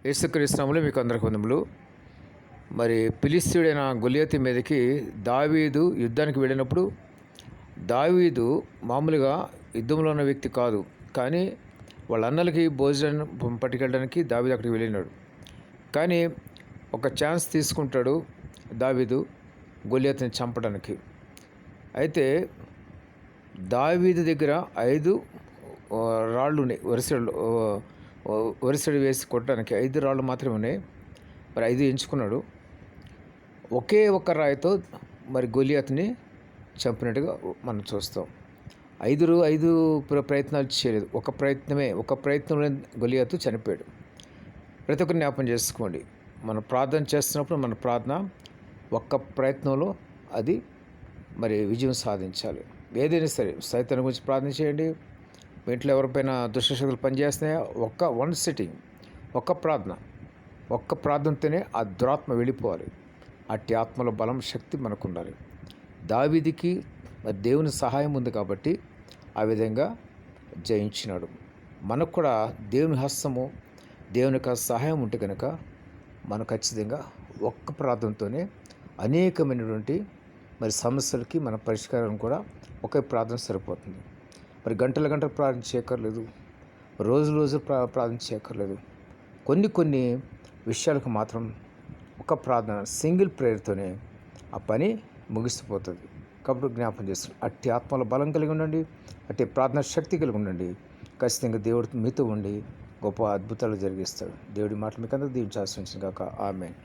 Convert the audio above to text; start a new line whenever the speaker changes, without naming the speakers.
యేసుక్రీస్తు నామములో మీకు అందరికి వందములు. మరి ఫిలిష్తీయుడైన గొలియాతు మీదకి దావీదు యుద్ధానికి వెళ్ళినప్పుడు, దావీదు మామూలుగా యుద్ధంలో ఉన్న వ్యక్తి కాదు, కానీ వాళ్ళ అన్నలకి భోజనం పట్టుకెళ్ళడానికి దావీదు అక్కడికి వెళ్ళినాడు. కానీ ఒక ఛాన్స్ తీసుకుంటాడు దావీదు గొలియాతుని చంపడానికి. అయితే దావీదు దగ్గర 5 రాళ్ళు ఉన్నాయి, వరుసడు వేసి కొట్టడానికి 5 రాళ్ళు మాత్రమే ఉన్నాయి. మరి 5 ఎంచుకున్నాడు. ఒకే ఒక్క రాయితో మరి గొలియాతుని చంపినట్టుగా మనం చూస్తాం. 5 ప్రయత్నాలు చేయలేదు, ఒక ప్రయత్నంలో గొలియాతు చనిపోయాడు. ప్రతి ఒక్కరు జ్ఞాపం చేసుకోండి, మనం ప్రార్థన చేస్తున్నప్పుడు మన ప్రార్థన ఒక్క ప్రయత్నంలో అది మరి విజయం సాధించాలి. ఏదైనా సరే సైతాన్ని గురించి ప్రార్థన చేయండి. మీ ఇంట్లో ఎవరిపైన దుష్టశక్తులు పనిచేస్తున్నాయా, వన్ సిట్టింగ్, ఒక్క ప్రార్థనతోనే ఆ దురాత్మ వెళ్ళిపోవాలి. అట్టి ఆత్మలో బలం, శక్తి మనకు ఉండాలి. దావీదుకి మరి దేవుని సహాయం ఉంది కాబట్టి ఆ విధంగా జయించినాడు. మనకు కూడా దేవుని హస్తము, దేవుని యొక్క సహాయం ఉంటే కనుక మనం ఖచ్చితంగా ఒక్క ప్రార్థనతోనే అనేకమైనటువంటి మరి సమస్యలకి మన పరిష్కారం కూడా ఒకే ప్రార్థన సరిపోతుంది. మరి గంటలు ప్రార్థన చేయక్కర్లేదు, రోజు ప్రార్థన చేయక్కర్లేదు. కొన్ని విషయాలకు మాత్రం ఒక ప్రార్థన, సింగిల్ ప్రేయర్తోనే ఆ పని ముగిసిపోతుంది. కాబట్టి జ్ఞాపం చేస్తుంది, అట్టి ఆత్మలో బలం కలిగి ఉండండి, అట్టి ప్రార్థన శక్తి కలిగి ఉండండి. ఖచ్చితంగా దేవుడు మీతో ఉండి గొప్ప అద్భుతాలు జరిగిస్తాడు. దేవుడి మాటలు మీకు అందరూ దీవించి ఆశీర్వదించును గాక. ఆమేన్.